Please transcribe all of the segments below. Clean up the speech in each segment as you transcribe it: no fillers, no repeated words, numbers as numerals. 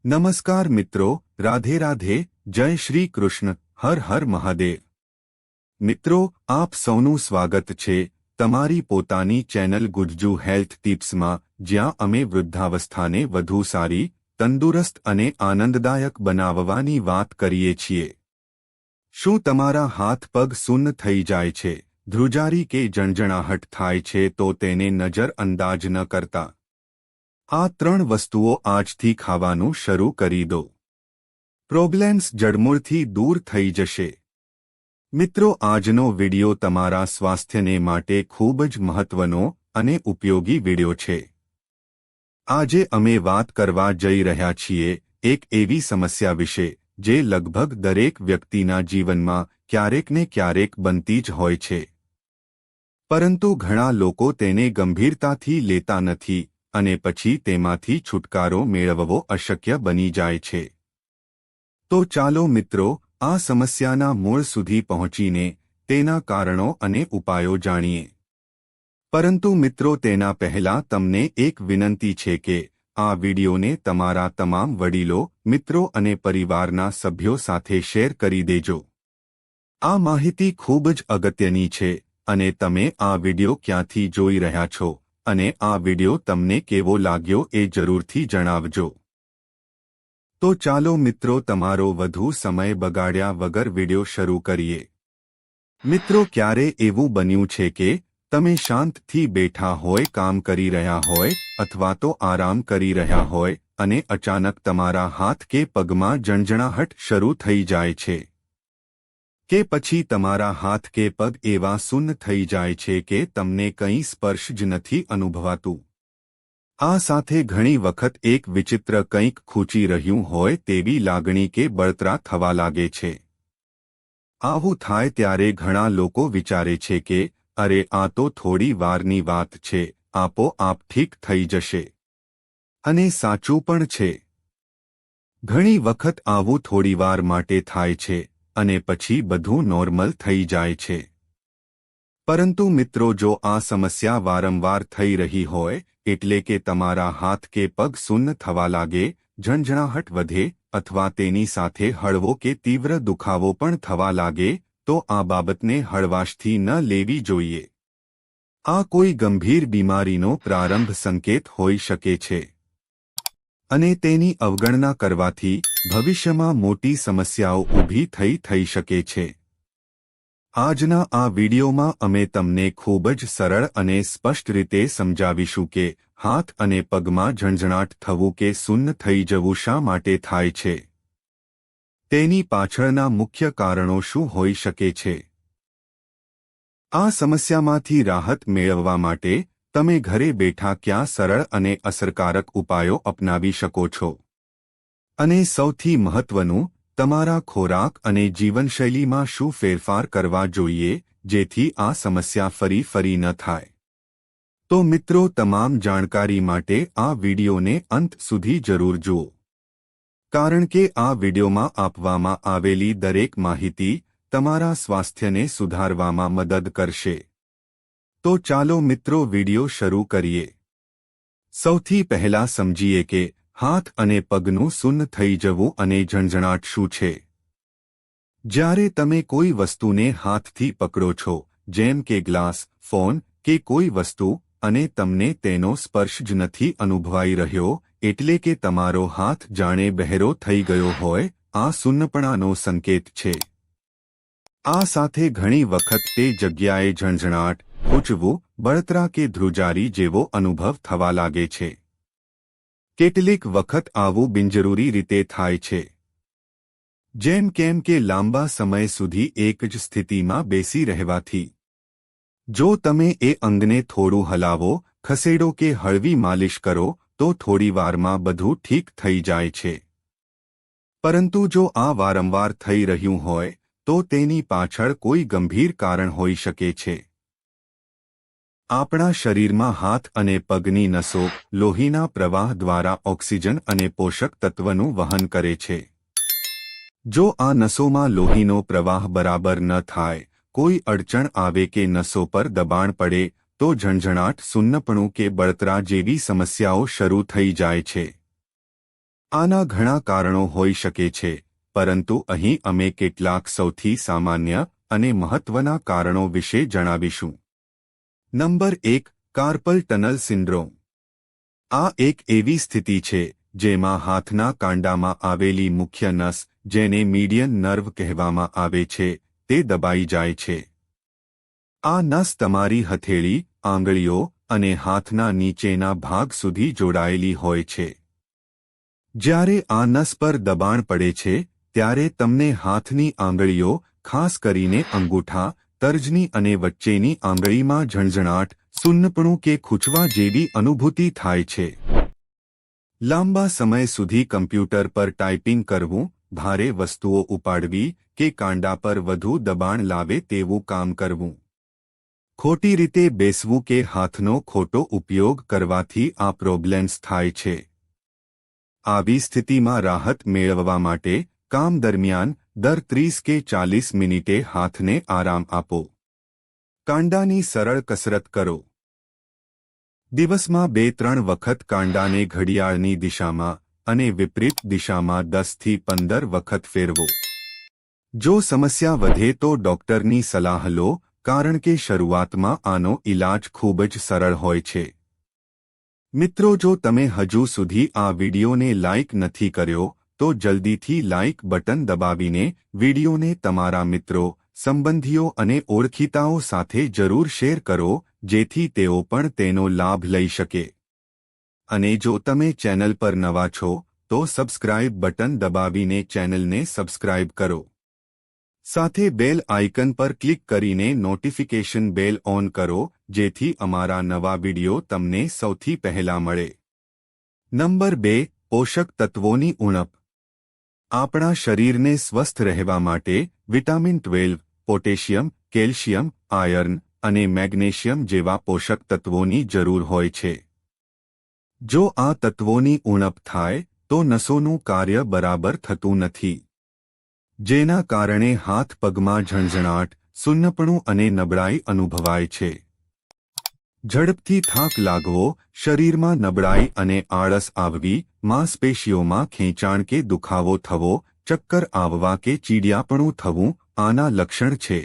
નમસ્કાર મિત્રો, રાધે રાધે, જય શ્રી કૃષ્ણ, હર હર મહાદેવ। મિત્રો, આપ સૌનું સ્વાગત છે તમારી પોતાની ચેનલ ગુજ્જુ હેલ્થ ટિપ્સમાં, જ્યાં અમે વૃદ્ધાવસ્થાને વધુ સારી, તંદુરસ્ત અને આનંદદાયક બનાવવાની વાત કરીએ છીએ। શું તમારા હાથ પગ સૂન થઈ જાય છે, ધ્રુજારી કે જણજણાહટ થાય છે તો તેને નજરઅંદાજ ન કરતા। આ ત્રણ વસ્તુઓ આજથી ખાવાનું શરૂ કરી દો। પ્રોબ્લેમ્સ જડમૂળથી દૂર થઈ જશે। મિત્રો, આજનો વિડિયો તમારા સ્વાસ્થ્યને માટે ખૂબ જ મહત્વનો અને ઉપયોગી વિડિયો છે। આજે અમે વાત કરવા જઈ રહ્યા છીએ એક એવી સમસ્યા વિશે જે લગભગ દરેક વ્યક્તિના જીવનમાં ક્યારેક ને ક્યારેક બનતી જ હોય છે, પરંતુ ઘણા લોકો તેને ગંભીરતાથી લેતા નથી અને પછી તેમાંથી છુટકારો મેળવવો અશક્ય બની જાય છે। તો ચાલો મિત્રો, આ સમસ્યાના મૂળ સુધી પહોંચીને તેના કારણો અને ઉપાયો જાણીએ। પરંતુ મિત્રો, તેના પહેલાં તમને એક વિનંતી છે કે આ વિડિયોને તમારા તમામ વડીલો, મિત્રો અને પરિવારના સભ્યો સાથે શેર કરી દેજો। આ માહિતી ખૂબ જ અગત્યની છે અને તમે આ વિડિયો ક્યાંથી જોઈ રહ્યા છો અને આ વિડિયો તમને કેવો લાગ્યો એ જરૂરથી જણાવજો। તો ચાલો મિત્રો, તમારો વધુ સમય બગાડ્યા વગર વિડિયો શરૂ કરીએ। મિત્રો, ક્યારે એવું બન્યું છે કે તમે શાંતથી બેઠા હોય, કામ કરી રહ્યા હોય અથવા તો આરામ કરી રહ્યા હોય અને અચાનક તમારા હાથ કે પગમાં જણજણાહટ શરૂ થઈ જાય છે? કે પછી તમારા હાથ કે પગ એવા સૂન થઈ જાય છે કે તમને કંઈ સ્પર્શ જ નથી અનુભવાતું? આ સાથે ઘણી વખત એક વિચિત્ર કંઈક ખૂંચી રહ્યું હોય તેવી લાગણી કે બળતરા થવા લાગે છે। આવું થાય ત્યારે ઘણા લોકો વિચારે છે કે અરે, આ તો થોડી વારની વાત છે, આપોઆપ ઠીક થઈ જશે। અને સાચું પણ છે। ઘણી વખત આવું થોડીવાર માટે થાય છે અને પછી બધું નોર્મલ થઈ જાય છે। પરંતુ મિત્રો, જો આ સમસ્યા વારંવાર થઈ રહી હોય, એટલે કે તમારા હાથ કે પગ સૂન થવા લાગે, જણજણાહટ વધે અથવા તેની સાથે હળવો કે તીવ્ર દુખાવો પણ થવા લાગે, તો આ બાબતને હળવાશથી ન લેવી જોઈએ। આ કોઈ ગંભીર બીમારીનો પ્રારંભ સંકેત હોઈ શકે છે અને તેની અવગણના કરવાથી ભવિષ્યમાં મોટી સમસ્યાઓ ઊભી થઈ શકે છે। આજના આ વિડિયોમાં અમે તમને ખૂબ જ સરળ અને સ્પષ્ટ રીતે સમજાવીશું કે હાથ અને પગમાં ઝણઝણાટ થવું કે સૂન થઈ જવું શા માટે થાય છે, તેની પાછળના મુખ્ય કારણો શું હોઈ શકે છે। આ સમસ્યામાંથી રાહત મેળવવા માટે તમે ઘરે બેઠા કયા સરળ અને અસરકારક ઉપાયો અપનાવી શકો છો, અને સૌથી મહત્વનું, તમારા ખોરાક અને જીવનશૈલીમાં શું ફેરફાર કરવા જોઈએ જેથી આ સમસ્યા ફરી ન થાય। તો મિત્રો, તમામ જાણકારી માટે આ વિડિયોને અંત સુધી જરૂર જુઓ, કારણ કે આ વિડિયોમાં આપવામાં આવેલી દરેક માહિતી તમારા સ્વાસ્થ્યને સુધારવામાં મદદ કરશે। તો ચાલો મિત્રો, વિડિયો શરૂ કરીએ। સૌથી પહેલા સમજીએ કે હાથ અને પગનું સૂન થઈ જવું અને ઝણઝણાટ શું છે। જ્યારે તમે કોઈ વસ્તુને હાથથી પકડો છો, જેમ કે ગ્લાસ, ફોન કે કોઈ વસ્તુ, અને તમને તેનો સ્પર્શ જ નથી અનુભવાઈ રહ્યો, એટલે કે તમારો હાથ જાણે બહેરો થઈ ગયો હોય, આ સૂન્નપણાનો સંકેત છે। આ સાથે ઘણી વખત તે જગ્યાએ ઝણઝણાટ, ખૂંચવું, બળતરા કે ધ્રુજારી જેવો અનુભવ થવા લાગે છે। કેટલીક વખત આવું બિનજરૂરી રીતે થાય છે, જેમ કે લાંબા સમય સુધી એક જ સ્થિતિમાં બેસી રહેવાથી। જો તમે એ અંગને થોડું હલાવો, ખસેડો કે હળવી માલિશ કરો તો થોડીવારમાં બધું ઠીક થઈ જાય છે। પરંતુ જો આ વારંવાર થઈ રહ્યું હોય તો તેની પાછળ કોઈ ગંભીર કારણ હોઈ શકે છે। આપણા શરીરમાં હાથ અને પગની નસો લોહીના પ્રવાહ દ્વારા ઓક્સિજન અને પોષક તત્વનું વહન કરે છે। જો આ નસોમાં લોહીનો પ્રવાહ બરાબર ન થાય, કોઈ અડચણ આવે કે નસો પર દબાણ પડે, તો ઝણઝણાટ, સૂન્નપણું કે બળતરા જેવી સમસ્યાઓ શરૂ થઈ જાય છે। આના ઘણા કારણો હોઈ શકે છે, પરંતુ અહીં અમે કેટલાક સૌથી સામાન્ય અને મહત્વના કારણો વિશે જણાવીશું. નંબર 1. Carpal tunnel syndrome. આ એક એવી સ્થિતિ છે જેમાં હાથના કાંડામાં આવેલી મુખ્ય નસ, જેને મીડિયન નર્વ કહેવામાં આવે છે, તે દબાઈ જાય છે. આ નસ તમારી હથેળી, આંગળીઓ અને હાથના નીચેના ભાગ સુધી જોડાયેલી હોય છે. જ્યારે આ નસ પર દબાણ પડે છે ત્યારે તમને હાથની આંગળીઓ, ખાસ કરીને અંગૂઠા, તર્જની અને વચ્ચેની આંગળીમાં ઝણઝણાટ, સૂન્નપણું કે ખૂંચવા જેવી અનુભૂતિ થાય છે. લાંબા સમય સુધી કમ્પ્યુટર પર ટાઈપિંગ કરવું, ભારે વસ્તુઓ ઉપાડવી કે કાંડા પર વધુ દબાણ લાવે તેવું કામ કરવું, ખોટી રીતે બેસવું કે હાથનો ખોટો ઉપયોગ કરવાથી આ પ્રોબ્લેમ્સ થાય છે. આવી સ્થિતિમાં રાહત મેળવવા માટે કામ દરમિયાન દર 30 કે 40 મિનિટે હાથને આરામ આપો. કાંડાની સરળ કસરત કરો. દિવસમાં 2-3 વખત કાંડાને ઘડિયાળની દિશામાં અને વિપરીત દિશામાં 10 થી 15 વખત ફેરવો. જો સમસ્યા વધે તો ડોક્ટરની સલાહ લો, કારણ કે શરૂઆતમાં આનો ઇલાજ ખૂબ જ સરળ હોય છે. મિત્રો, જો તમે હજુ સુધી આ વિડિયોને લાઇક નથી કર્યો તો જલ્દીથી લાઇક બટન દબાવીને વિડિયોને તમારા મિત્રો, સંબંધીઓ અને ઓળખીતાઓ સાથે જરૂર શેર કરો, જેથી તેઓ પણ તેનો લાભ લઈ શકે. અને જો તમે ચેનલ પર નવા છો તો સબસ્ક્રાઇબ બટન દબાવીને ચેનલને સબસ્ક્રાઇબ કરો. સાથે બેલ આઇકન પર ક્લિક કરીને નોટિફિકેશન બેલ ઓન કરો, જેથી અમારા નવા વિડિયો તમને સૌથી પહેલા મળે. નંબર 2. પોષક તત્વોની ઉણપ. આપણા શરીરને સ્વસ્થ રહેવા માટે વિટામિન 12, પોટેશિયમ, કેલ્શિયમ, આયર્ન અને મેગ્નેશિયમ જેવા પોષક તત્વોની જરૂર હોય છે. જો આ તત્વોની ઉણપ થાય તો નસોનું કાર્ય બરાબર થતું નથી, જેના કારણે હાથ પગમાં ઝણઝણાટ, સૂન્નપણું અને નબળાઈ અનુભવાય છે. ઝડપથી થાક લાગવો, શરીરમાં નબળાઈ અને આળસ આવવી, માંસપેશીઓમાં ખેંચાણ કે દુખાવો થવો, ચક્કર આવવા કે ચીડિયાપણું થવું આના લક્ષણ છે.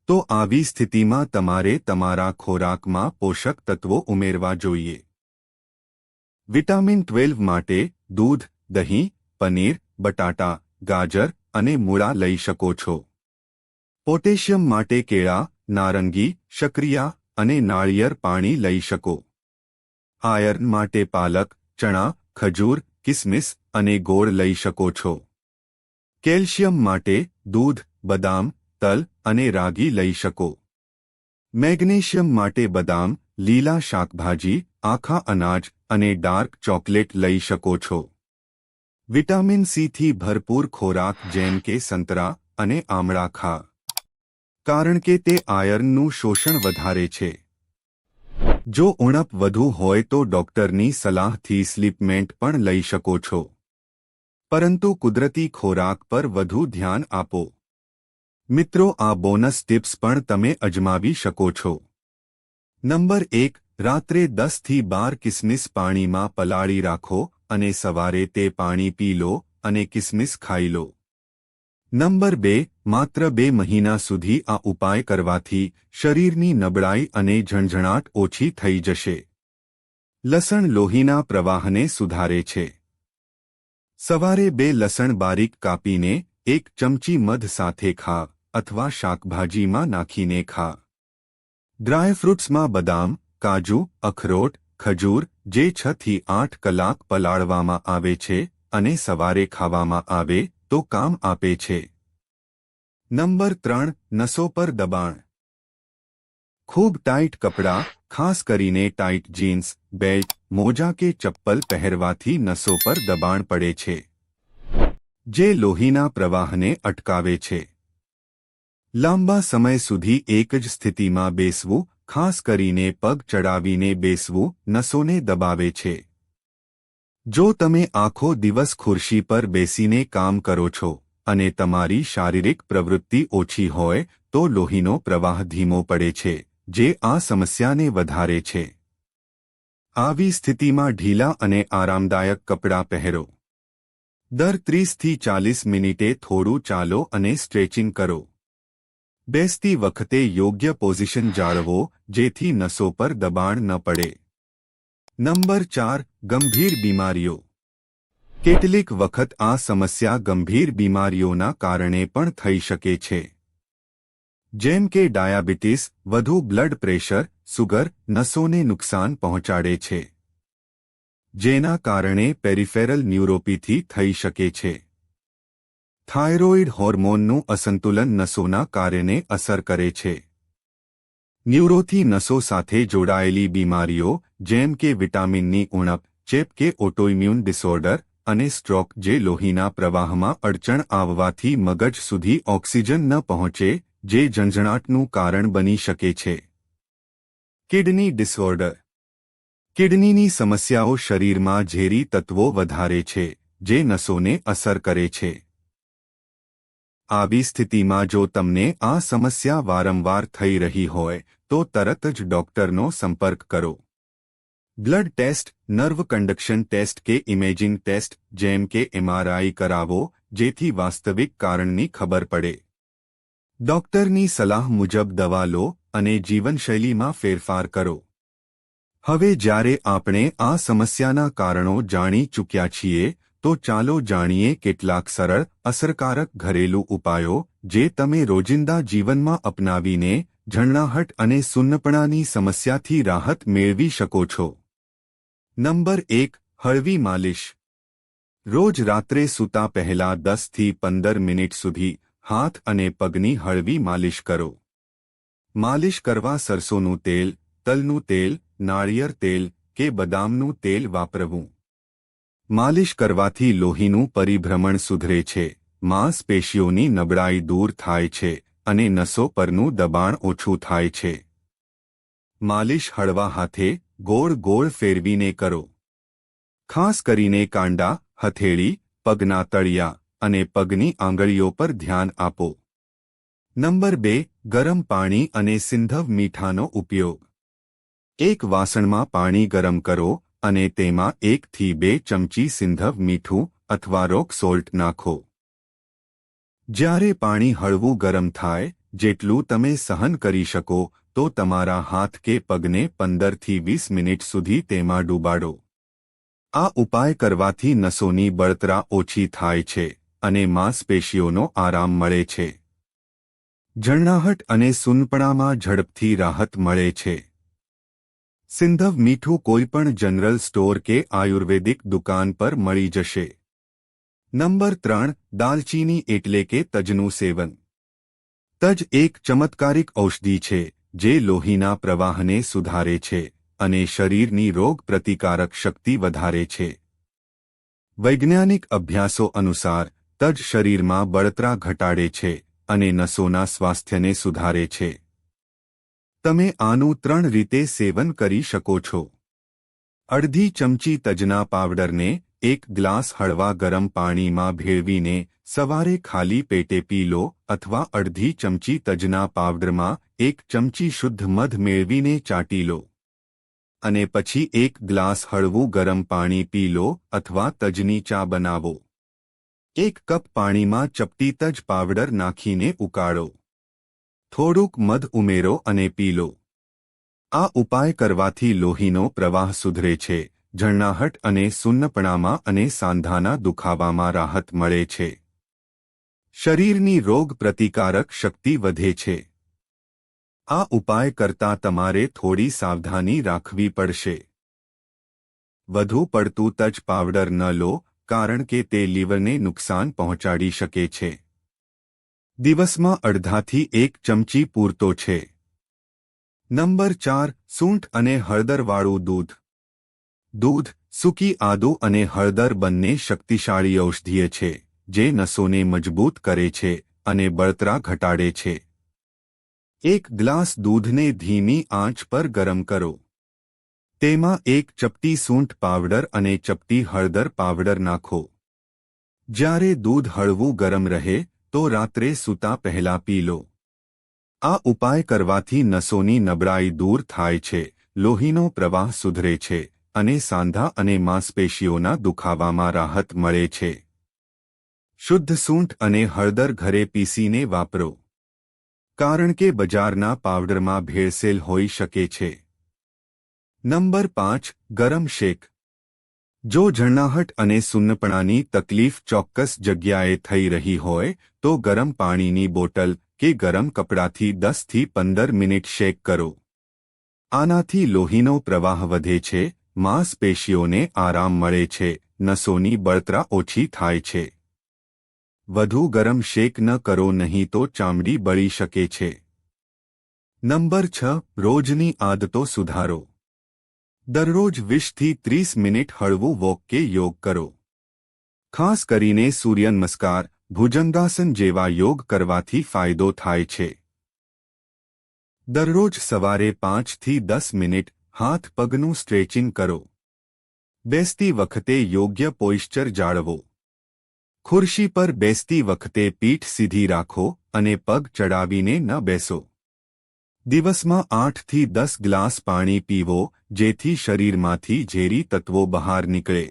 તો આવી સ્થિતિમાં તમારે તમારા ખોરાકમાં પોષક તત્વો ઉમેરવા જોઈએ. વિટામિન 12 માટે દૂધ, દહીં, પનીર, બટાટા, ગાજર અને મૂળા લઈ શકો છો. પોટેશિયમ માટે કેળા, નારંગી, શક્કરિયા અને નાળિયેર પાણી લઈ શકો. આયર્ન માટે પાલક, ચણા, ખજૂર, કિસમિસ અને ગોળ લઈ શકો છો. કેલ્શિયમ માટે દૂધ, બદામ, તલ અને રાગી લઈ શકો. મેગ્નેશિયમ માટે બદામ, લીલા શાકભાજી, આખા અનાજ અને ડાર્ક ચોકલેટ લઈ શકો છો. વિટામિન સી થી ભરપૂર ખોરાક જેમ કે સંતરા અને આમળા ખા, કારણ કે તે આયર્નનું શોષણ વધારે છે. જો ઉણપ વધુ હોય તો ડોક્ટરની સલાહથી સપ્લિમેન્ટ પણ લઈ શકો છો, પરંતુ કુદરતી ખોરાક પર વધુ ધ્યાન આપો. મિત્રો, આ બોનસ ટિપ્સ પણ તમે અજમાવી શકો છો. નંબર 1. રાત્રે 10 થી 12 કિસમિસ પાણીમાં પલાળી રાખો અને સવારે તે પાણી પી લો અને કિસમિસ ખાઈ લો. નંબર 2. માત્ર 2 મહિના સુધી આ ઉપાય કરવાથી શરીરની નબળાઈ અને ઝણઝણાટ ઓછી થઈ જશે. લસણ લોહીના પ્રવાહને સુધારે છે. સવારે 2 લસણ બારીક કાપીને 1 ચમચી મધ સાથે ખા અથવા શાકભાજીમાં નાખીને ખા. ડ્રાયફ્રૂટ્સમાં બદામ, કાજુ, અખરોટ, ખજૂર જે 6 થી 8 કલાક પલાળવામાં આવે છે અને સવારે ખાવામાં આવે તો કામ આપે છે. નંબર 3. નસો પર દબાણ. ખૂબ ટાઈટ કપડાં, ખાસ કરીને ટાઈટ જીન્સ, બેલ્ટ, મોજા કે ચપ્પલ પહેરવાથી નસો પર દબાણ પડે છે, જે લોહીના પ્રવાહને અટકાવે છે. લાંબા સમય સુધી એક જ સ્થિતિમાં બેસવું, ખાસ કરીને પગ ચડાવીને બેસવું, નસોને દબાવે છે. જો તમે આખો દિવસ ખુરશી પર બેસીને કામ કરો છો અને તમારી શારીરિક પ્રવૃત્તિ ઓછી હોય તો લોહીનો પ્રવાહ ધીમો પડે છે, જે આ સમસ્યાને વધારે છે. આવી સ્થિતિમાં ઢીલા અને આરામદાયક કપડાં પહેરો. દર 30 થી 40 મિનિટે થોડું ચાલો અને સ્ટ્રેચિંગ કરો. બેસતી વખતે યોગ્ય પોઝિશન જાળવો જેથી નસો પર દબાણ ન પડે. નંબર 4. ગંભીર બીમારીઓ. કેટલીક વખત આ સમસ્યા ગંભીર બીમારીઓના કારણે પણ થઈ શકે છે, જેમ કે ડાયાબિટીસ, વધુ બ્લડ પ્રેશર, સુગર નસોને નુકસાન પહોંચાડે છે, જેના કારણે પેરિફેરલ ન્યુરોપેથી થઈ શકે છે. થાઇરોઇડ હોર્મોનનું અસંતુલન નસોના કાર્યને અસર કરે છે. ન્યુરોથી નસો સાથે જોડાયેલી બીમારીઓ જેમ કે વિટામિનની ઉણપ, ચેપ કે ઓટોઇમ્યુન ડિસઓર્ડર અને સ્ટ્રોક જે લોહીના પ્રવાહમાં અડચણ આવવાથી મગજ સુધી ઓક્સિજન ન પહોંચે, જે ઝંઝણાટનું કારણ બની શકે છે. Kidney disorder. કિડનીની સમસ્યાઓ શરીરમાં ઝેરી તત્વો વધારે છે, જે નસોને અસર કરે છે. આવી સ્થિતિમાં જો તમને આ સમસ્યા વારંવાર થઈ રહી હોય તો તરત જ ડોક્ટરનો સંપર્ક કરો. Blood test, nerve conduction test કે ઇમેજિંગ ટેસ્ટ જેમ કે MRI કરાવો જેથી વાસ્તવિક કારણની ખબર પડે. ડોક્ટરની સલાહ મુજબ દવા લો અને જીવનશૈલીમાં ફેરફાર કરો. હવે જ્યારે આપણે આ સમસ્યાના કારણો જાણી ચૂક્યા છીએ તો ચાલો જાણીએ કેટલાક સરળ, અસરકારક ઘરેલું ઉપાયો જે તમે રોજિંદા જીવનમાં અપનાવીને ઝણણાહટ અને સુન્નપણાની સમસ્યાથી રાહત મેળવી શકો છો. નંબર 1. હળવી માલિશ. રોજ રાત્રે સૂતા પહેલા 10 થી 15 મિનિટ સુધી હાથ અને પગની હળવી માલિશ કરો. માલિશ કરવા સરસોનું તેલ, તલનું તેલ, નાળિયેર તેલ કે બદામનું તેલ વાપરવું. માલિશ કરવાથી લોહીનું પરિભ્રમણ સુધરે છે, માંસપેશીઓની નબળાઈ દૂર થાય છે અને નસો પરનું દબાણ ઓછું થાય છે. માલિશ હળવા હાથે ગોળ ગોળ ફેરવીને કરો. ખાસ કરીને કાંડા, હથેળી, પગના તળિયા અને પગની આંગળીઓ પર ધ્યાન આપો. નંબર 2. ગરમ પાણી અને સિંધવ મીઠાનો ઉપયોગ. એક વાસણમાં પાણી ગરમ કરો અને તેમાં 1 થી 2 ચમચી સિંધવ મીઠું અથવા રોક સોલ્ટ નાખો. જ્યારે પાણી હળવું ગરમ થાય, જેટલું તમે સહન કરી શકો, તો તમારા હાથ કે પગને 15 થી 20 મિનિટ સુધી તેમાં ડૂબાડો. આ ઉપાય કરવાથી નસોની બળતરા ઓછી થાય છે અને માંસપેશીઓનો આરામ મળે છે. ઝણણાહટ અને સૂનપણામાં ઝડપથી રાહત મળે છે. સિંધવ મીઠું કોઈપણ જનરલ સ્ટોર કે આયુર્વેદિક દુકાન પર મળી જશે. નંબર 3. દાલચીની એટલે કે તજનું સેવન. તજ એક ચમત્કારિક ઔષધિ છે જે લોહીના પ્રવાહને સુધારે છે અને શરીરની રોગ પ્રતિકારક શક્તિ વધારે છે. વૈજ્ઞાનિક અભ્યાસો અનુસાર તજ શરીરમાં બળતરા ઘટાડે છે અને નસોના સ્વાસ્થ્યને સુધારે છે. તમે આનું 3 રીતે સેવન કરી શકો છો. અડધી ચમચી તજના પાવડરને 1 ગ્લાસ હળવા ગરમ પાણીમાં ભેળવીને સવારે ખાલી પેટે પી લો અથવા અડધી ચમચી તજના પાવડરમાં 1 ચમચી શુદ્ધ મધ મેળવીને ચાટી લો અને પછી 1 ગ્લાસ હળવું ગરમ પાણી પી લો અથવા તજની ચા બનાવો. 1 કપ પાણીમાં ચપટી તજ પાવડર નાખીને ઉકાળો. થોડુંક મધ ઉમેરો અને પી લો. આ ઉપાય કરવાથી લોહીનો પ્રવાહ સુધરે છે, ઝણણાહટ અને સુન્નપણામાં અને સાંધાના દુખાવામાં રાહત મળે છે. શરીરની રોગ પ્રતિકારક શક્તિ વધે છે. આ ઉપાય કરતાં તમારે થોડી સાવધાની રાખવી પડશે. વધુ પડતું તજ પાવડર ન લો કારણ કે તે લીવરને નુકસાન પહોંચાડી શકે છે. દિવસમાં અડધાથી 1 ચમચી પૂરતો છે. નંબર 4. સૂંઠ અને હળદરવાળું દૂધ. દૂધ, સૂકી આદુ અને હળદર બંને શક્તિશાળી ઔષધીય છે જે નસોને મજબૂત કરે છે અને બળતરા ઘટાડે છે. 1 ગ્લાસ દૂધને ધીમી આંચ પર ગરમ કરો. તેમાં 1 ચપટી સૂંઠ પાવડર અને ચપટી હળદર પાવડર નાખો. જ્યારે દૂધ હળવું ગરમ રહે તો રાત્રે સૂતા પહેલા પી લો. આ ઉપાય કરવાથી નસોની નબળાઈ દૂર થાય છે, લોહીનો પ્રવાહ સુધરે છે અને સાંધા અને માંસપેશીઓના દુખાવામાં રાહત મળે છે. શુદ્ધ સૂંઠ અને હળદર ઘરે પીસીને વાપરો, કારણ કે બજારના પાવડરમાં ભેળસેળ હોઈ શકે છે. નંબર 5. ગરમ શેક. જો ઝરણાહટ અને સુન્નપણાની તકલીફ ચોક્કસ જગ્યાએ થઈ રહી હોય તો ગરમ પાણીની બોટલ કે ગરમ કપડાથી 10 થી 15 મિનિટ શેક કરો. આનાથી લોહીનો પ્રવાહ વધે છે, માંસપેશીઓને આરામ મળે છે, નસોની બળતરા ઓછી થાય છે. વધુ ગરમ શેક ન કરો, નહીં તો ચામડી બળી શકે છે. નંબર 6. રોજની આદતો સુધારો. દરરોજ 20 થી 30 મિનિટ હળવું વોક કે યોગ કરો. ખાસ કરીને સૂર્યનમસ્કાર, ભુજંગાસન જેવા યોગ કરવાથી ફાયદો થાય છે. દરરોજ સવારે 5 થી 10 મિનિટ હાથ પગનું સ્ટ્રેચિંગ કરો. બેસતી વખતે યોગ્ય પોઇશ્ચર જાળવો. ખુરશી પર બેસતી વખતે પીઠ સીધી રાખો અને પગ ચડાવીને ન બેસો. દિવસમાં 8 થી 10 ગ્લાસ પાણી પીવો, જેથી શરીરમાંથી ઝેરી તત્વો બહાર નીકળે.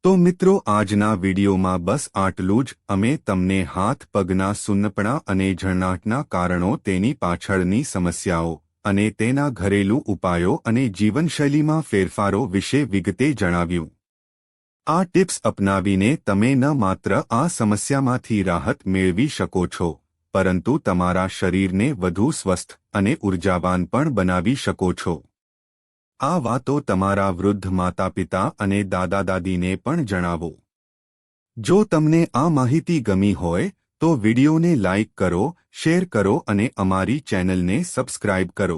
તો મિત્રો, આજના વિડીયોમાં બસ આટલું જ. અમે તમને હાથ પગના સુન્નપણા અને ઝરણાટના કારણો, તેની પાછળની સમસ્યાઓ અને તેના ઘરેલું ઉપાયો અને જીવનશૈલીમાં ફેરફારો વિશે વિગતે જણાવ્યું. આ ટિપ્સ અપનાવીને તમે ન માત્ર આ સમસ્યામાંથી રાહત મેળવી શકો છો, પરંતુ તમારા શરીરને વધુ સ્વસ્થ અને ઉર્જાવાન પણ બનાવી શકો છો. આ વાતો તમારા વૃદ્ધ માતાપિતા અને દાદા-દાદીને પણ જણાવો. જો તમને આ માહિતી ગમી હોય તો વિડીયોને લાઇક કરો, શેર કરો અને અમારી ચેનલને સબસ્ક્રાઇબ કરો.